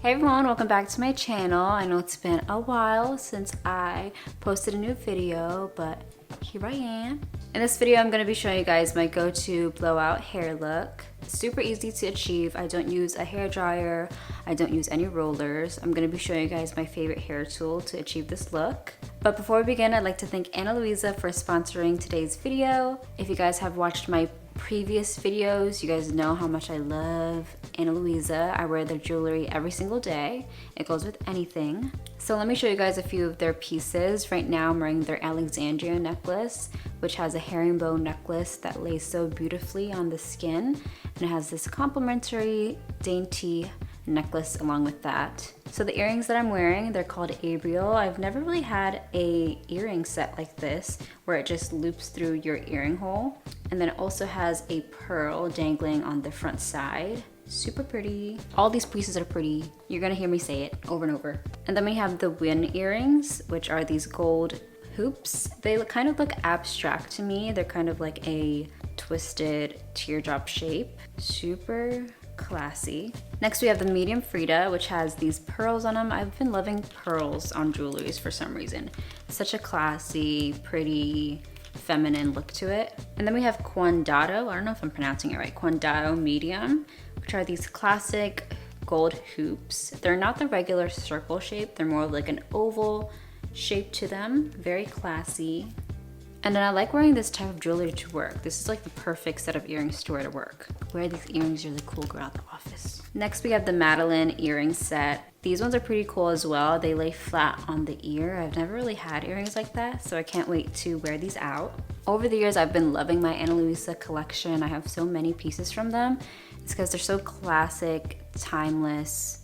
Hey everyone, welcome back to my channel. I know it's been a while since I posted a new video, but here I am. In this video, I'm going to be showing you guys my go-to blowout hair look. Super easy to achieve. I don't use a hair dryer. I don't use any rollers. I'm going to be showing you guys my favorite hair tool to achieve this look. But before we begin, I'd like to thank Ana Luisa for sponsoring today's video. If you guys have watched my previous videos, you guys know how much I love Ana Luisa. I wear their jewelry every single day. It goes with anything. So let me show you guys a few of their pieces. Right now I'm wearing their Alexandria necklace, which has a herringbone necklace that lays so beautifully on the skin. And it has this complimentary dainty necklace along with that. So the earrings that I'm wearing, they're called Abrielle. I've never really had a earring set like this where it just loops through your earring hole. And then it also has a pearl dangling on the front side. Super pretty. All these pieces are pretty. You're gonna hear me say it over and over. And then we have the Wynn earrings, which are these gold hoops. They kind of look abstract to me. They're kind of like a twisted teardrop shape. Super classy. Next we have the medium Frida, which has these pearls on them. I've been loving pearls on jewelries for some reason. Such a classy, pretty, feminine look to it. And then we have Cuidado, I don't know if I'm pronouncing it right, Cuidado medium, which are these classic gold hoops. They're not the regular circle shape, they're more like an oval shape to them. Very classy. And then I like wearing this type of jewelry to work. This is like the perfect set of earrings to wear to work. Wear these earrings, you're the cool girl at the office. Next we have the Madelyn earring set. These ones are pretty cool as well. They lay flat on the ear. I've never really had earrings like that, so I can't wait to wear these out. Over the years, I've been loving my Ana Luisa collection. I have so many pieces from them. It's because they're so classic, timeless,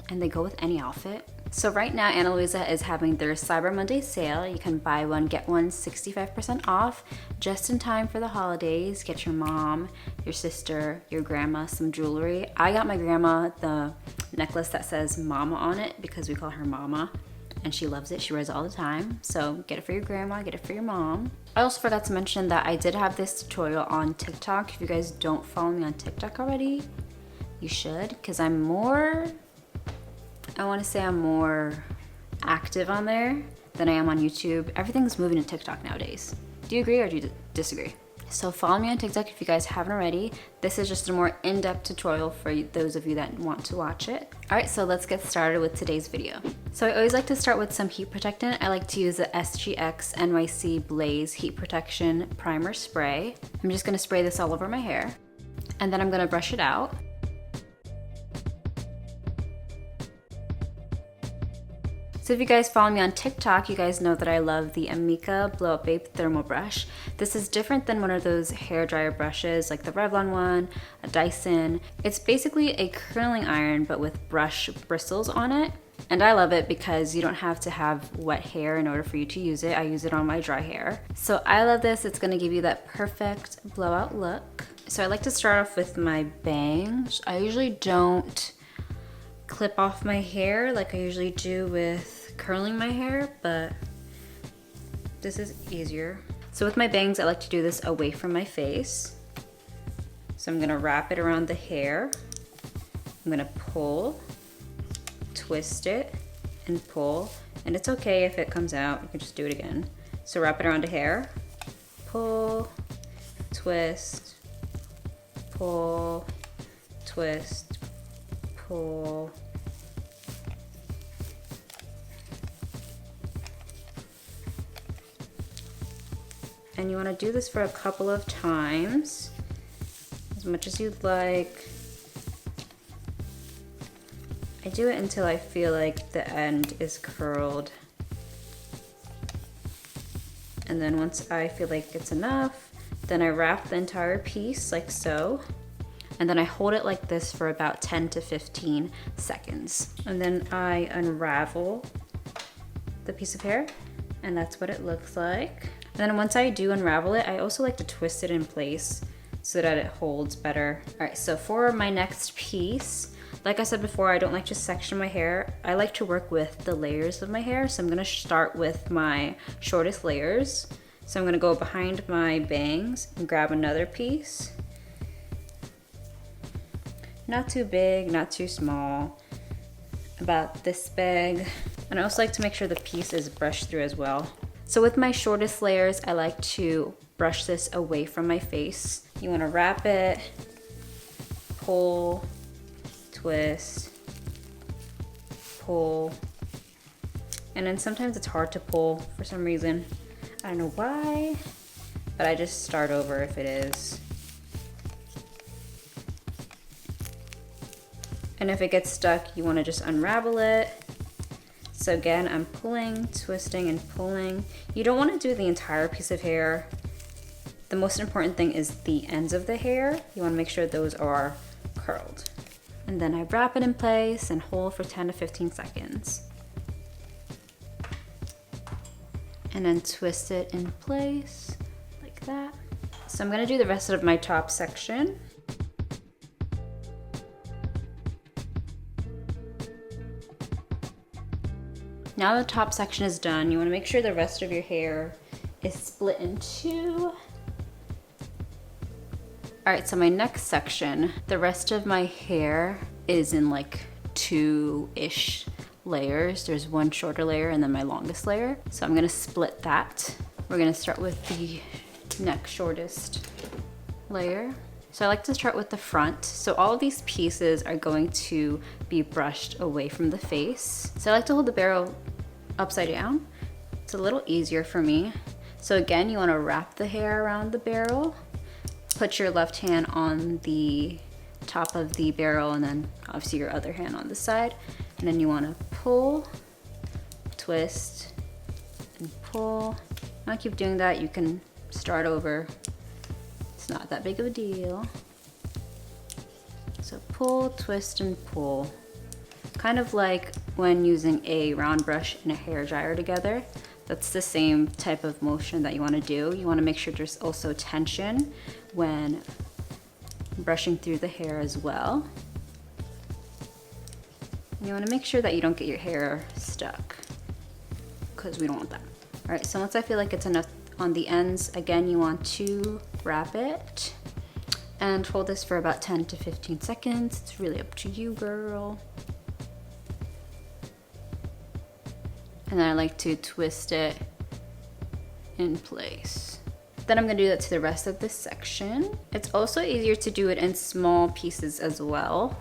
and they go with any outfit. So right now, Ana Luisa is having their Cyber Monday sale. You can buy one, get one 65% off, just in time for the holidays. Get your mom, your sister, your grandma some jewelry. I got my grandma the necklace that says Mama on it because we call her Mama, and she loves it. She wears it all the time. So get it for your grandma, get it for your mom. I also forgot to mention that I did have this tutorial on TikTok. If you guys don't follow me on TikTok already, you should, because I want to say I'm more active on there than I am on YouTube. Everything's moving to TikTok nowadays. Do you agree or do you disagree? So follow me on TikTok if you guys haven't already. This is just a more in-depth tutorial for those of you that want to watch it. All right, so let's get started with today's video. So I always like to start with some heat protectant. I like to use the SGX NYC Blaze Heat Protection Primer Spray. I'm just gonna spray this all over my hair, and then I'm gonna brush it out. So if you guys follow me on TikTok, you guys know that I love the Amika Blow Up Babe Thermal Brush. This is different than one of those hair dryer brushes like the Revlon one, a Dyson. It's basically a curling iron but with brush bristles on it. And I love it because you don't have to have wet hair in order for you to use it. I use it on my dry hair. So I love this. It's gonna give you that perfect blowout look. So I like to start off with my bangs. I usually don't clip off my hair like I usually do with curling my hair, but this is easier. So with my bangs, I like to do this away from my face. So I'm gonna wrap it around the hair. I'm gonna pull, twist it, and pull. And it's okay if it comes out, you can just do it again. So wrap it around the hair, pull, twist, pull, twist, pull. And you want to do this for a couple of times, as much as you'd like. I do it until I feel like the end is curled. And then once I feel like it's enough, then I wrap the entire piece like so. And then I hold it like this for about 10 to 15 seconds. And then I unravel the piece of hair, and that's what it looks like. And then once I do unravel it, I also like to twist it in place so that it holds better. All right, so for my next piece, like I said before, I don't like to section my hair. I like to work with the layers of my hair. So I'm gonna start with my shortest layers. So I'm gonna go behind my bangs and grab another piece. Not too big, not too small. about this big. And I also like to make sure the piece is brushed through as well. So with my shortest layers, I like to brush this away from my face. You wanna wrap it, pull, twist, pull. And then sometimes it's hard to pull for some reason. I don't know why, but I just start over if it is. And if it gets stuck, you wanna just unravel it. So again, I'm pulling, twisting, and pulling. You don't wanna do the entire piece of hair. The most important thing is the ends of the hair. You wanna make sure those are curled. And then I wrap it in place and hold for 10 to 15 seconds. And then twist it in place like that. So I'm gonna do the rest of my top section. Now the top section is done, you wanna make sure the rest of your hair is split in two. All right, so my next section, the rest of my hair is in like 2-ish layers. There's one shorter layer and then my longest layer. So I'm gonna split that. We're gonna start with the next shortest layer. So I like to start with the front. So all of these pieces are going to be brushed away from the face. So I like to hold the barrel upside down. It's a little easier for me. So again, you wanna wrap the hair around the barrel. Put your left hand on the top of the barrel and then obviously your other hand on the side. And then you wanna pull, twist, and pull. Now keep doing that, you can start over. It's not that big of a deal. So pull, twist, and pull. Kind of like when using a round brush and a hair dryer together. That's the same type of motion that you wanna do. You wanna make sure there's also tension when brushing through the hair as well. You wanna make sure that you don't get your hair stuck because we don't want that. All right, so once I feel like it's enough on the ends, again, you want to wrap it and hold this for about 10 to 15 seconds. It's really up to you, girl. And then I like to twist it in place. Then I'm gonna do that to the rest of this section. It's also easier to do it in small pieces as well.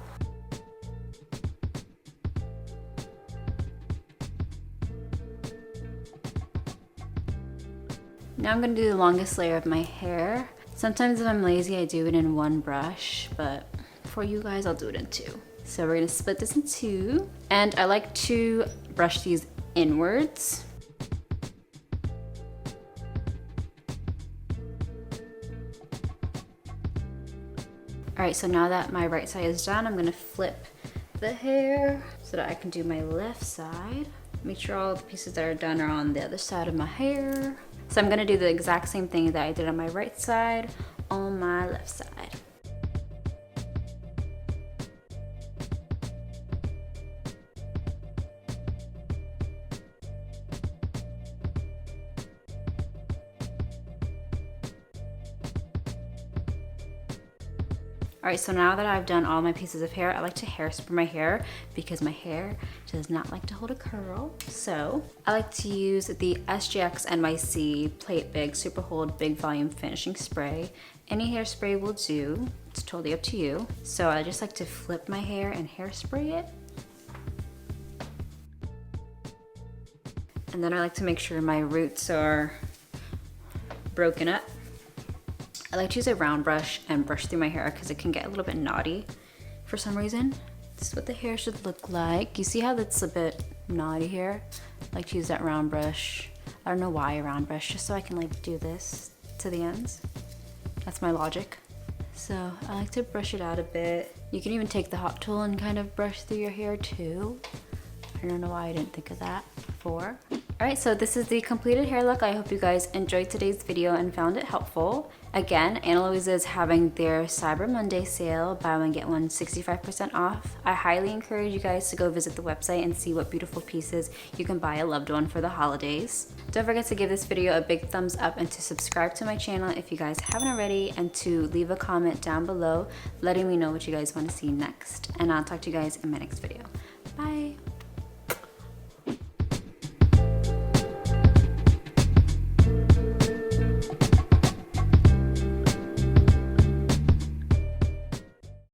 Now I'm gonna do the longest layer of my hair. Sometimes if I'm lazy, I do it in one brush, but for you guys, I'll do it in two. So we're gonna split this in two. And I like to brush these inwards. All right, so now that my right side is done, I'm gonna flip the hair so that I can do my left side. Make sure all the pieces that are done are on the other side of my hair. So I'm gonna do the exact same thing that I did on my right side on my left side. All right, so now that I've done all my pieces of hair, I like to hairspray my hair because my hair does not like to hold a curl. So I like to use the SGX NYC Plate Big Super Hold Big Volume Finishing Spray. Any hairspray will do, it's totally up to you. So I just like to flip my hair and hairspray it. And then I like to make sure my roots are broken up. I like to use a round brush and brush through my hair because it can get a little bit knotty for some reason. This is what the hair should look like. You see how that's a bit knotty here? I like to use that round brush. I don't know why a round brush, just so I can like do this to the ends. That's my logic. So I like to brush it out a bit. You can even take the hot tool and kind of brush through your hair too. I don't know why I didn't think of that before. All right, so this is the completed hair look. I hope you guys enjoyed today's video and found it helpful. Again, Ana Luisa is having their Cyber Monday sale, buy one get one 65% off. I highly encourage you guys to go visit the website and see what beautiful pieces you can buy a loved one for the holidays. Don't forget to give this video a big thumbs up and to subscribe to my channel if you guys haven't already, and to leave a comment down below letting me know what you guys want to see next. And I'll talk to you guys in my next video.